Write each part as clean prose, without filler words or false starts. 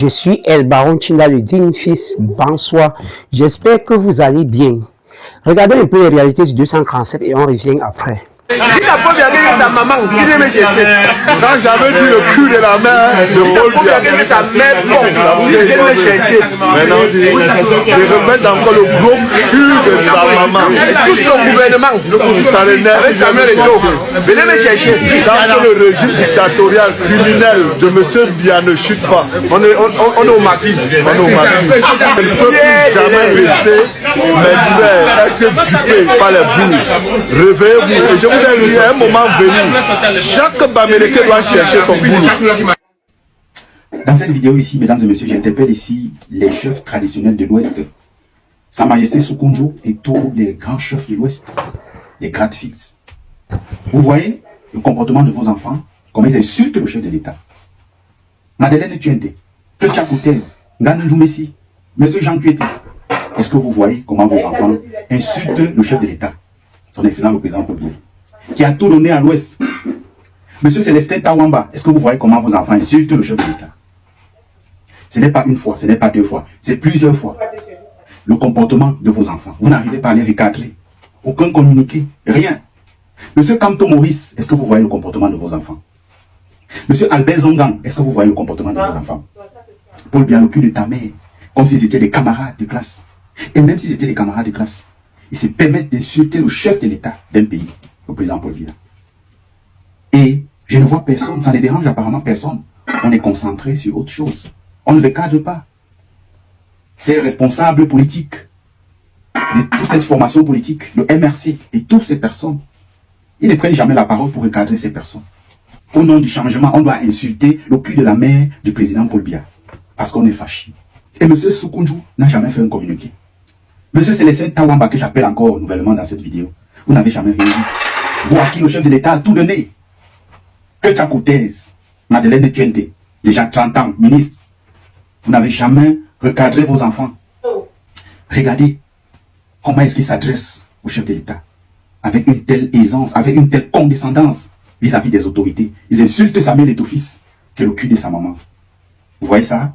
Je suis El Baron Chinda, le digne fils. Bonsoir. J'espère que vous allez bien. Regardez un peu les réalités du 237 et on revient après. Il a pas bien sa maman, qui me chercher. Quand j'avais dit le cul de la mère de Paul Biya, sa mère, bon, il vient me chercher. Maintenant, je répète encore le gros cul de sa maman. Tout son gouvernement, Ça l'énerve. avec Samuel Eto'o, venez me chercher. Tant que le régime dictatorial criminel de M. Biya ne chute pas, On est au maquis. on est au maquis. Je ne peux plus jamais laisser mes frères être dupés par les boules. Réveillez-vous. Et je vous ai dit, à un moment venu, chaque Bamileke doit chercher son boulot. Dans cette vidéo ici, mesdames et messieurs, j'interpelle ici les chefs traditionnels de l'Ouest. Sa Majesté Soukoundjou et tous les grands chefs de l'Ouest, les grades fixes. Vous voyez le comportement de vos enfants, comment ils insultent le chef de l'État. Madeleine Tuente, Ketia Koutez, Nganou Messi, Monsieur Jean Kuete. Est-ce que vous voyez comment vos enfants insultent le chef de l'État, son excellent le président Paul Biya, qui a tout donné à l'Ouest? Monsieur Célestin Tawamba, est-ce que vous voyez comment vos enfants insultent le chef de l'État? Ce n'est pas une fois, ce n'est pas deux fois, c'est plusieurs fois. Le comportement de vos enfants, vous n'arrivez pas à les recadrer. Aucun communiqué, rien. Monsieur Kanto Maurice, est-ce que vous voyez le comportement de vos enfants? Monsieur Albert Zongang, est-ce que vous voyez le comportement de vos enfants? Paul Biya, le cul de ta mère, comme s'ils étaient des camarades de classe. Et même s'ils étaient des camarades de classe, ils se permettent d'insulter le chef de l'État d'un pays, le président Paul Biya. Et je ne vois personne, ça ne dérange apparemment personne. On est concentré sur autre chose. On ne le cadre pas. Ces responsables politiques, de toute cette formation politique, le MRC et toutes ces personnes, ils ne prennent jamais la parole pour recadrer ces personnes. Au nom du changement, on doit insulter le cul de la mère du président Paul Biya. Parce qu'on est fâché. Et M. Soukoundjou n'a jamais fait un communiqué. M. Célestin Tawamba, que j'appelle encore nouvellement dans cette vidéo, vous n'avez jamais réuni. Vous à qui le chef de l'État a tout donné. Ketia Koutez, Madeleine Tuente, déjà 30 ans, ministre. Vous n'avez jamais recadré vos enfants. Regardez comment est-ce qu'ils s'adressent au chef de l'État. Avec une telle aisance, avec une telle condescendance vis-à-vis des autorités. Ils insultent Samuel Eto'o fils, qui est le cul de sa maman. Vous voyez ça?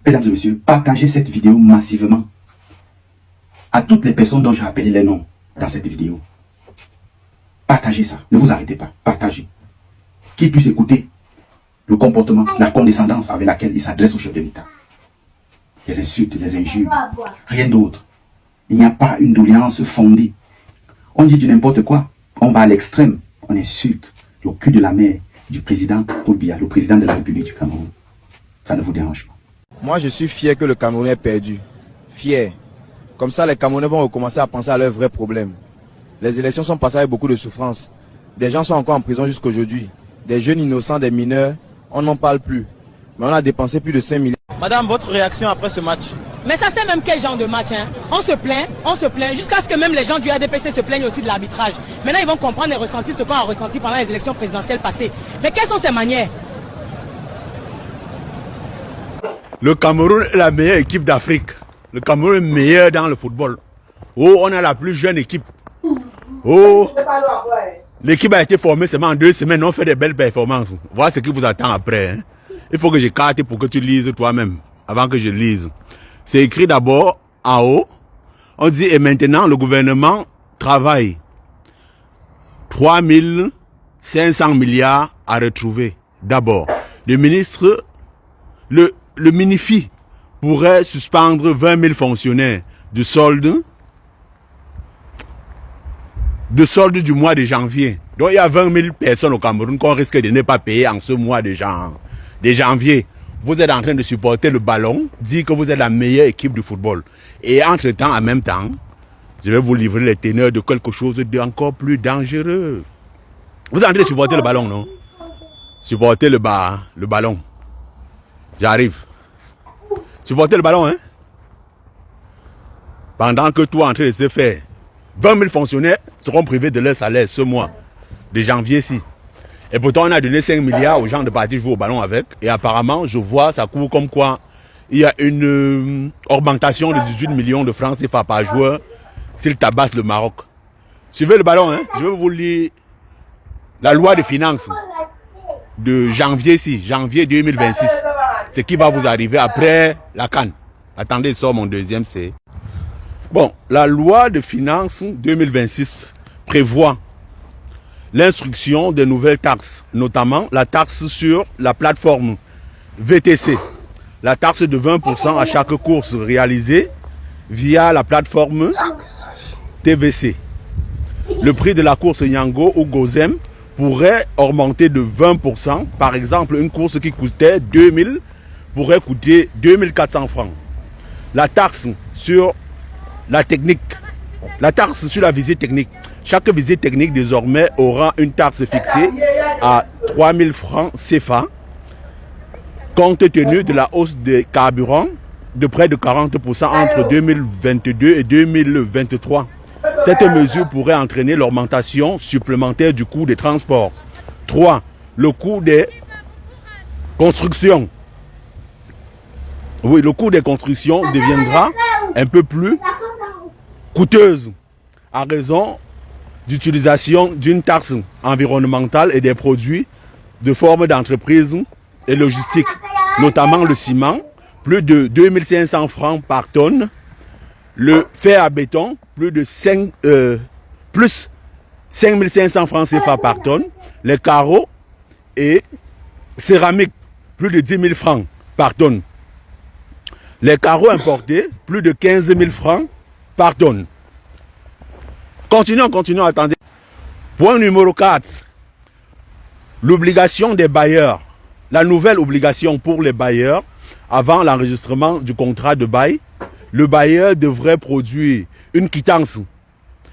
Mesdames et messieurs, partagez cette vidéo massivement. À toutes les personnes dont j'ai appelé les noms dans cette vidéo. Partagez ça, ne vous arrêtez pas, partagez. Qu'ils puissent écouter le comportement, la condescendance avec laquelle ils s'adressent au chef de l'État. Les insultes, les injures, rien d'autre. Il n'y a pas une doléance fondée. On dit du n'importe quoi, on va à l'extrême, on insulte le cul de la mère du président Paul Biya, le président de la République du Cameroun. Ça ne vous dérange pas. Moi, je suis fier que le Cameroun ait perdu. Fier. Comme ça, les Camerounais vont recommencer à penser à leurs vrais problèmes. Les élections sont passées avec beaucoup de souffrance. Des gens sont encore en prison jusqu'à aujourd'hui. Des jeunes innocents, des mineurs, on n'en parle plus. Mais on a dépensé plus de 5 milliards. Madame, votre réaction après ce match? Mais ça c'est même quel genre de match hein? On se plaint, jusqu'à ce que même les gens du ADPC se plaignent aussi de l'arbitrage. Maintenant ils vont comprendre et ressentir ce qu'on a ressenti pendant les élections présidentielles passées. Mais quelles sont ces manières? Le Cameroun est la meilleure équipe d'Afrique. Le Cameroun est meilleur dans le football. Oh, on a la plus jeune équipe. Oh, l'équipe a été formée seulement en 2 semaines. On fait des belles performances. Voilà ce qui vous attend après. Hein. Il faut que j'écarte pour que tu lises toi-même. Avant que je lise. C'est écrit d'abord en haut. On dit et maintenant le gouvernement travaille. 3500 milliards à retrouver. D'abord, le ministre, le Minifi pourrait suspendre 20 000 fonctionnaires du solde du mois de janvier. Donc il y a 20 000 personnes au Cameroun qu'on risque de ne pas payer en ce mois de janvier. Vous êtes en train de supporter le ballon, dire que vous êtes la meilleure équipe du football. Et entre-temps, en même temps, je vais vous livrer les teneurs de quelque chose d'encore plus dangereux. Vous êtes en train de supporter le ballon, non? Supporter le ballon. J'arrive. Supporter le ballon, hein? Pendant que tout est en train de se faire, 20 000 fonctionnaires seront privés de leur salaire ce mois de janvier-ci. Et pourtant, on a donné 5 milliards aux gens de partir jouer au ballon avec. Et apparemment, je vois, ça court comme quoi il y a une augmentation de 18 millions de francs CFA par joueur s'il tabasse le Maroc. Suivez le ballon, hein? Je vais vous lire la loi de finances de janvier 2026. ce qui va vous arriver après la CAN. Attendez, ça, mon deuxième, c'est... Bon, la loi de finances 2026 prévoit l'instruction de nouvelles taxes, notamment la taxe sur la plateforme VTC, la taxe de 20% à chaque course réalisée via la plateforme TVC. Le prix de la course Yango ou Gozem pourrait augmenter de 20%. Par exemple, une course qui coûtait 2000 pourrait coûter 2400 francs. La taxe sur la technique, la taxe sur la visite technique. Chaque visite technique désormais aura une taxe fixée à 3000 francs CFA, compte tenu de la hausse des carburants de près de 40% entre 2022 et 2023. Cette mesure pourrait entraîner l'augmentation supplémentaire du coût des transports. 3. Le coût des constructions. Oui, le coût des constructions deviendra un peu plus coûteuse à raison d'utilisation d'une taxe environnementale et des produits de forme d'entreprise et logistique, notamment le ciment, plus de 2500 francs par tonne, le fer à béton, plus 5500 francs CFA par tonne, les carreaux et céramique, plus de 10 000 francs par tonne. Les carreaux importés, plus de 15 000 francs par tonne. Continuons, attendez. Point numéro 4. L'obligation des bailleurs. La nouvelle obligation pour les bailleurs, avant l'enregistrement du contrat de bail, le bailleur devrait produire une quittance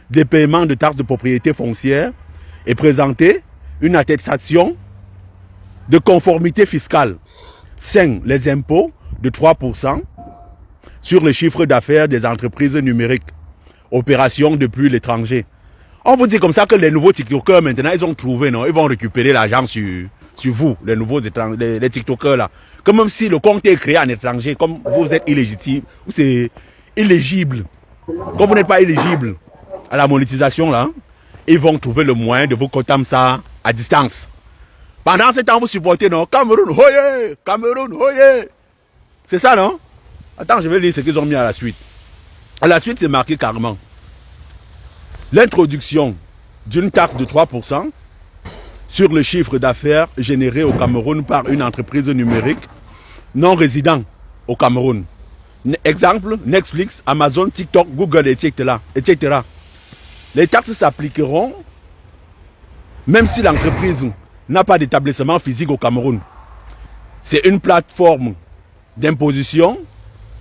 des paiements de taxes de propriété foncière et présenter une attestation de conformité fiscale. 5. Les impôts de 3% sur le chiffre d'affaires des entreprises numériques. Opérations depuis l'étranger. On vous dit comme ça que les nouveaux TikTokers maintenant, ils ont trouvé, non? Ils vont récupérer l'argent sur vous, les nouveaux étrangers, les TikTokers là. Comme même si le compte est créé en étranger, comme vous êtes illégitime, ou c'est illégible. Comme vous n'êtes pas éligible à la monétisation là, ils vont trouver le moyen de vous cotam ça à distance. Pendant ce temps, vous supportez, non? Cameroun, hoye! Cameroun, hoye! C'est ça, non? Attends, je vais lire ce qu'ils ont mis à la suite. À la suite, c'est marqué carrément. L'introduction d'une taxe de 3% sur le chiffre d'affaires généré au Cameroun par une entreprise numérique non résident au Cameroun. Exemple, Netflix, Amazon, TikTok, Google, etc. Les taxes s'appliqueront même si l'entreprise n'a pas d'établissement physique au Cameroun. C'est une plateforme d'imposition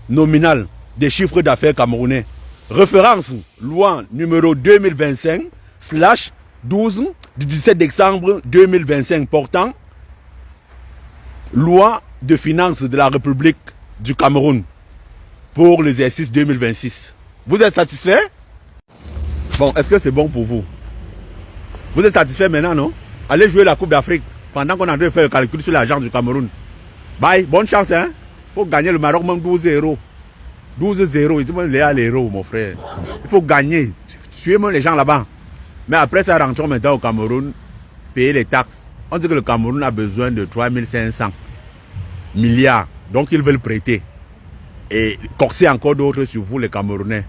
nominale des chiffres d'affaires camerounais. Référence loi numéro 2025/12 du 17 décembre 2025 portant loi de finances de la République du Cameroun pour l'exercice 2026. Vous êtes satisfait? Bon, est-ce que c'est bon pour vous? Vous êtes satisfait maintenant, non? Allez jouer la Coupe d'Afrique pendant qu'on est en train de faire le calcul sur l'argent du Cameroun. Bye, bonne chance, hein? Il faut gagner le Maroc même 12-0. 12-0, ils disent les héros, mon frère. Il faut gagner. Tuer même les gens là-bas. Mais après ça, rentrons maintenant au Cameroun, payer les taxes. On dit que le Cameroun a besoin de 3500 milliards. Donc ils veulent prêter. Et corser encore d'autres sur vous, les Camerounais.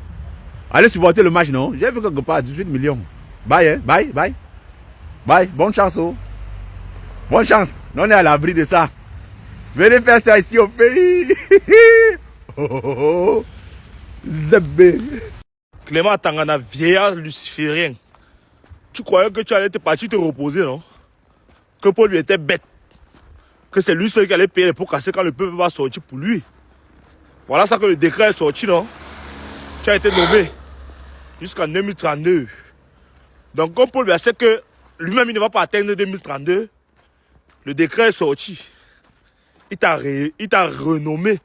Allez supporter le match, non? J'ai vu quelque part 18 millions. Bye, hein? Bye, bye. Bye, bonne chance, oh. Bonne chance. On est à l'abri de ça. Venez faire ça ici au pays. Zébé. Clément Tangana, vieillard luciférien. Tu croyais que tu allais te partir te reposer, non? Que Paul lui était bête. Que c'est lui seul qui allait payer les pots cassés quand le peuple va sortir pour lui. Voilà ça que le décret est sorti, non? Tu as été nommé jusqu'en 2032. Donc comme Paul lui a sait que lui-même il ne va pas atteindre 2032, le décret est sorti. Il t'a renommé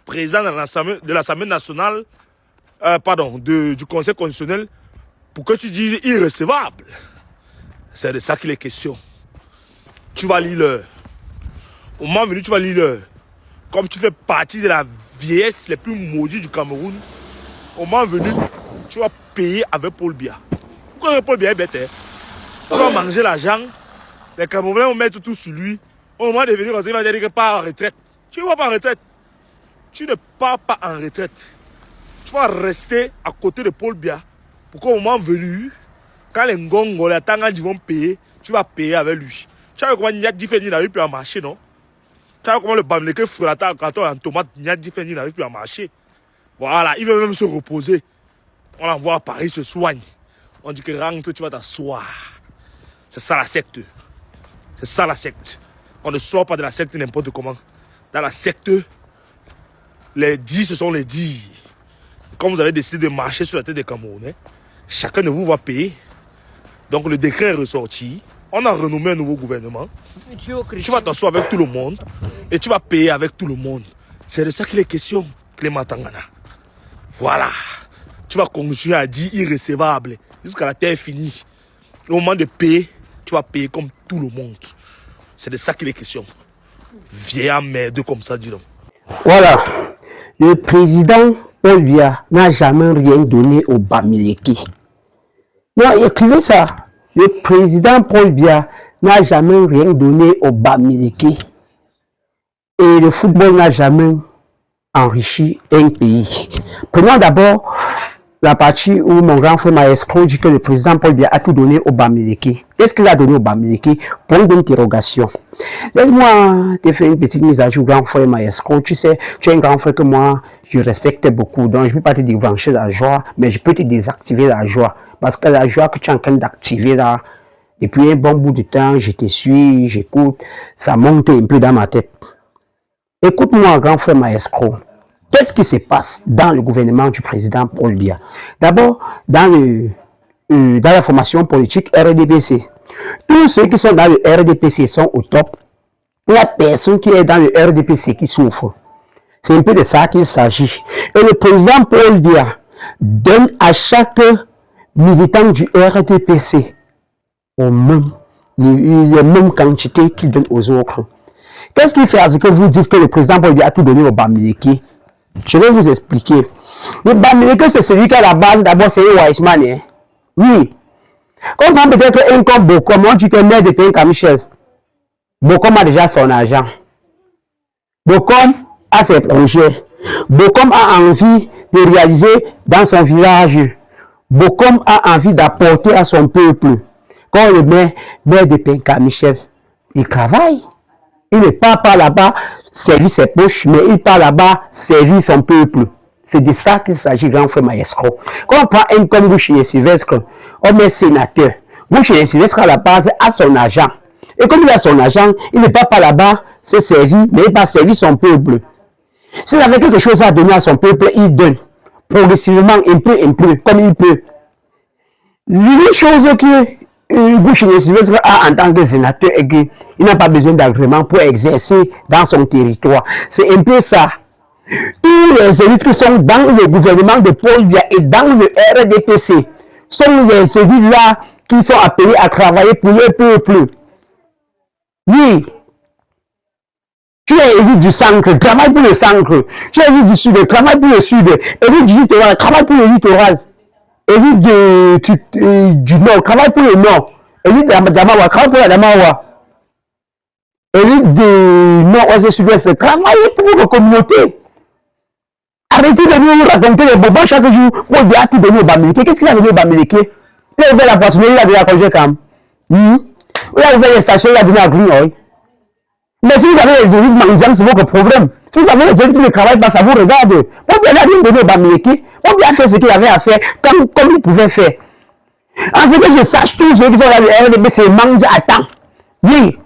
président de l'Assemblée nationale, du Conseil constitutionnel, pour que tu dises irrecevable. C'est de ça qu'il est question. Tu vas lire l'heure. Au moment venu, tu vas lire l'heure. Comme tu fais partie de la vieillesse les plus maudites du Cameroun, au moment venu, tu vas payer avec Paul Biya. Pourquoi Paul Biya est bête, hein? Tu vas manger l'argent, les Camerounais vont mettre tout sur lui. Au moment de venir, il va dire qu'il part en retraite. Tu ne vas pas en retraite. Tu ne pars pas en retraite. Tu vas rester à côté de Paul Biya pour qu'au moment venu, quand les Ngongo, les Tangandji vont payer, tu vas payer avec lui. Tu vois comment Nyadji Fendi n'arrive plus à marcher, non? Tu vois comment le Bamileke Frata, quand on a un tomate, Nyadji Fendi n'arrive plus à marcher. Voilà, il veut même se reposer. On l'envoie à Paris, se soigne. On dit que rentre, tu vas t'asseoir. C'est ça la secte. C'est ça la secte. On ne sort pas de la secte n'importe comment. Dans la secte, les dits, ce sont les dits. Comme vous avez décidé de marcher sur la tête des Camerounais, chacun de vous va payer. Donc le décret est ressorti. On a renommé un nouveau gouvernement. Tu vas t'asseoir avec tout le monde et tu vas payer avec tout le monde. C'est de ça qu'il est question, Clément Tangana. Voilà. Tu vas continuer à dire irrécevable jusqu'à la terre finie. Au moment de payer, tu vas payer comme tout le monde. C'est de ça qu'il est question. Vieillard merde comme ça, dis donc. Voilà. Le président Paul Biya n'a jamais rien donné au Bamileke. Non, écrivez ça. Le président Paul Biya n'a jamais rien donné au Bamileke. Et le football n'a jamais enrichi un pays. Prenons d'abord la partie où mon grand frère Maestro dit que le président Paul Biya a tout donné au Bamileke. Qu'est-ce qu'il a donné au Bamileke? Point d'interrogation. Laisse-moi te faire une petite mise à jour, grand frère Maestro. Tu sais, tu es un grand frère que moi, je respecte beaucoup. Donc, je ne peux pas te débrancher la joie, mais je peux te désactiver la joie. Parce que la joie que tu es en train d'activer là, depuis un bon bout de temps, je te suis, j'écoute, ça monte un peu dans ma tête. Écoute-moi, grand frère Maestro. Qu'est-ce qui se passe dans le gouvernement du président Paul Biya? D'abord, dans la formation politique RDPC. Tous ceux qui sont dans le RDPC sont au top. Il n'y a personne qui est dans le RDPC qui souffre. C'est un peu de ça qu'il s'agit. Et le président Paul Biya donne à chaque militant du RDPC les mêmes quantités qu'il donne aux autres. Qu'est-ce qu'il fait à ce que vous dites que le président Paul Biya a tout donné au Bamileke? Je vais vous expliquer. Le Bamileke, c'est celui qui à la base, d'abord, c'est un Wiseman. Hein? Oui. Comme peut-être un comme Bokom, on dit que maire de Penka Michel. Bokom a déjà son argent. Bokom a ses projets. Bokom a envie de réaliser dans son village. Bokom a envie d'apporter à son peuple. Comme le maire de Penka Michel, il travaille. Il ne part pas là-bas servir ses poches, mais il part là-bas servir son peuple. C'est de ça qu'il s'agit, grand frère Maestro. Quand on prend un comme Boucher Sylvestre, on est sénateur. Boucher Sylvestre à la base a son argent. Et comme il a son argent, il ne part pas là-bas se servir, mais il va servir son peuple. S'il avait quelque chose à donner à son peuple, il donne. Progressivement, un peu, comme il peut. L'unique chose que Boucher Sylvestre a en tant que sénateur et qu'il n'a pas besoin d'agrément pour exercer dans son territoire. C'est un peu ça. Tous les élites qui sont dans le gouvernement de Paul Biya et dans le RDPC sont les élites là qui sont appelés à travailler pour le peuple. Oui. Tu es élite du centre, travaille pour le centre. Tu es élite du sud, travaille pour le sud. Élite du littoral, travaille pour le littoral. Élite du nord, travaille pour le nord. Élite de la Damawa, travaille pour la Damawa. Élite du nord-ouest sud-ouest, travaille pour vos communautés. Arrêtez de nous raconter les bobos chaque jour. Paul Biya a tout donné au Bamileke. Qu'est-ce qu'il a donné au Bamileke? Il a ouvert la poissonnerie, il a donné à Congé Cam. Il a ouvert les stations, il a donné à Grignoy. Mais si vous avez les élites mandiantes, c'est votre problème. Si vous avez les élites qui ne travaillent pas, ça vous regarde. Paul Biya n'a rien donné au Bamileke. Paul Biya a fait ce qu'il avait à faire comme il pouvait faire. En ce que je sache, tous ceux qui sont dans le RDB, c'est Manga à temps. Oui.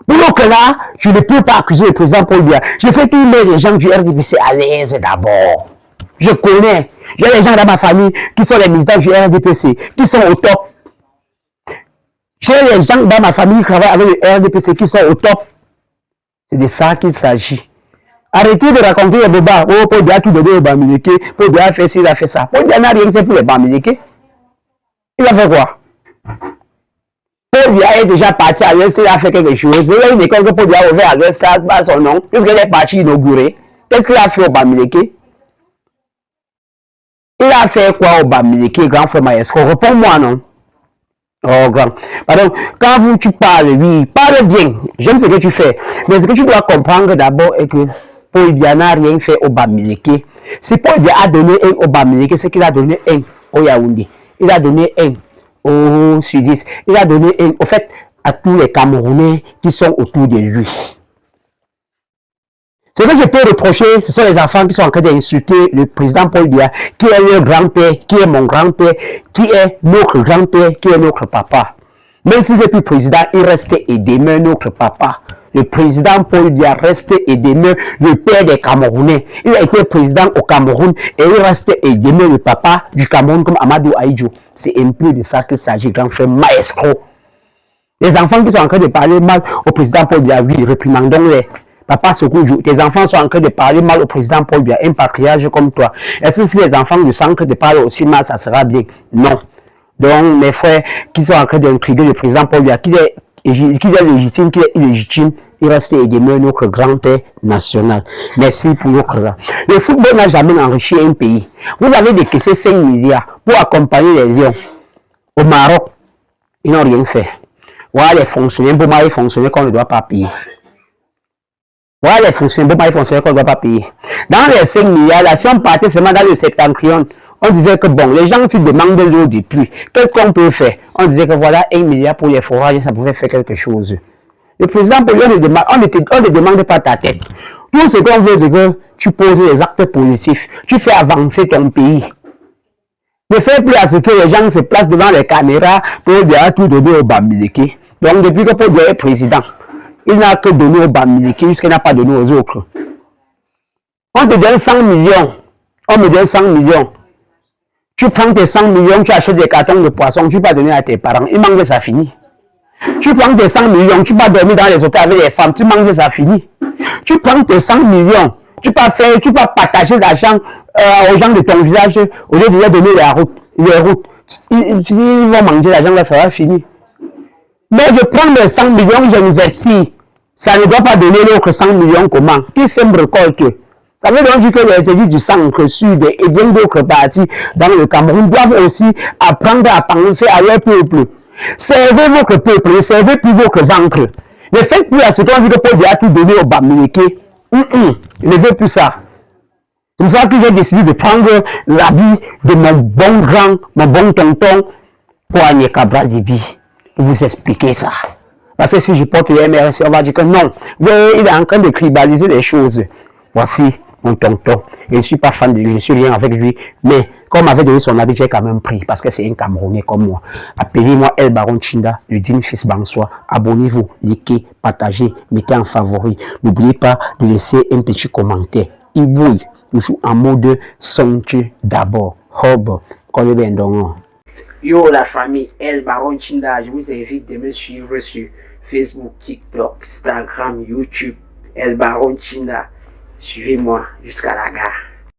Pour que là, je ne peux pas accuser le président Paul Biya. Je sais qu'il met les gens du RDPC à l'aise d'abord. Je connais. J'ai des gens dans ma famille qui sont les militants du RDPC, qui sont au top. J'ai les gens dans ma famille qui travaillent avec le RDPC, qui sont au top. C'est de ça qu'il s'agit. Arrêtez de raconter les bobas. Oh, Paul Biya a tout donné au Bamileke. Paul Biya a fait ci, il a fait ça. Paul Biya n'a rien fait pour les Bamileke. Il a fait quoi? Paul Biya est déjà parti à l'Est, il a fait quelque chose. Il y a une école que Paul Biya a ouvert à l'Est, ça pas son nom, puisqu'il est parti inaugurer. Qu'est-ce qu'il a fait au Bamileke? Il a fait quoi au Bamileke, grand frère Maestro? Réponds-moi, non? Oh, grand. Pardon, quand tu parles, oui, parle bien. J'aime ce que tu fais. Mais ce que tu dois comprendre d'abord est que Paul Biya n'a rien fait au Bamileke. Si Paul Biya a donné un au Bamileke, c'est qu'il a donné un au Yaoundé. Il a donné un au Sudiste. Il a donné un, au fait, à tous les Camerounais qui sont autour de lui. Ce que je peux reprocher, ce sont les enfants qui sont en train d'insulter le président Paul Biya, qui est leur grand-père, qui est mon grand-père, qui est notre grand-père, qui est notre papa. Même s'il n'est plus président, il reste et demeure notre papa. Le président Paul Biya reste et demeure le père des Camerounais. Il a été président au Cameroun et il reste et demeure le papa du Cameroun comme Amadou Ahidjo. C'est un peu de ça qu'il s'agit, grand frère maestro. Les enfants qui sont en train de parler mal au président Paul Biya, oui, réprimandons-les. Papa Sokoudjou, tes enfants sont en train de parler mal au président Paul Biya, un patriarche comme toi. Est-ce que si les enfants du centre de parler aussi mal, ça sera bien? Non. Donc, mes frères qui sont en train d'intriguer le président Paul Biya, qui est légitime, qui est illégitime, il reste et demeure notre grand-père national. Merci pour notre grand. Le football n'a jamais enrichi un pays. Vous avez décaissé 5 milliards pour accompagner les Lions. Au Maroc, ils n'ont rien fait. Voilà les fonctionnaires, pour moi, les fonctionnaires qu'on ne doit pas payer. Voilà les fonctionnaires, pour moi, les fonctionnaires qu'on ne doit pas payer. Dans les 5 milliards, là, si on partait seulement dans le septentrion, on disait que bon, les gens se demandent de l'eau de pluie. Qu'est-ce qu'on peut faire? On disait que voilà, 1 milliard pour les forages, ça pouvait faire quelque chose. Le président, on ne demande pas ta tête. Tout ce qu'on veut, c'est que tu poses des actes positifs. Tu fais avancer ton pays. Ne fais plus à ce que les gens se placent devant les caméras pour bien tout donner au Bamileke. Donc, depuis que Paul Biya est président, il n'a que donné au Bamileke jusqu'il n'a pas donné aux autres. On te donne 100 millions. On me donne 100 millions. Tu prends tes 100 millions, tu achètes des cartons de poissons, tu vas donner à tes parents. Il manque, ça finit. Tu prends tes 100 millions, tu vas dormir dans les hôtels avec les femmes, tu manges, ça finit. Tu prends tes 100 millions, tu vas partager l'argent aux gens de ton village, au lieu de leur donner les routes. Ils vont manger l'argent, là, ça va finir. Mais je prends mes 100 millions, j'investis. Ça ne doit pas donner l'autre 100 millions comment? Qui sème récolte? Ça veut donc dire que les élites du centre, sud et bien d'autres parties dans le Cameroun doivent aussi apprendre à penser à leur peuple. Servez votre peuple, servez plus votre ventre. Ne faites plus à ce qu'on dit que Paul Biya a tout donné au Bamileke. Ne veut plus ça. C'est pour ça que j'ai décidé de prendre l'habit de mon bon grand, mon bon tonton, Poigné Cabral Dibi, pour vous expliquer ça. Parce que si je porte le MRC, on va dire que non. Il est en train de tribaliser les choses. Voici mon tonton. Je ne suis pas fan de lui, je ne suis rien avec lui. Mais comme m'avait donné son habit, j'ai quand même pris. Parce que c'est un Camerounais comme moi. Appelez-moi El Baron Chinda, le digne fils Bansois. Abonnez-vous, likez, partagez, mettez en favori. N'oubliez pas de laisser un petit commentaire. Iboui, nous jouons en mode sonche d'abord. Hob, comme bien donc. Yo la famille El Baron Chinda, je vous invite de me suivre sur Facebook, TikTok, Instagram, YouTube. El Baron Chinda. Suivez-moi jusqu'à la gare.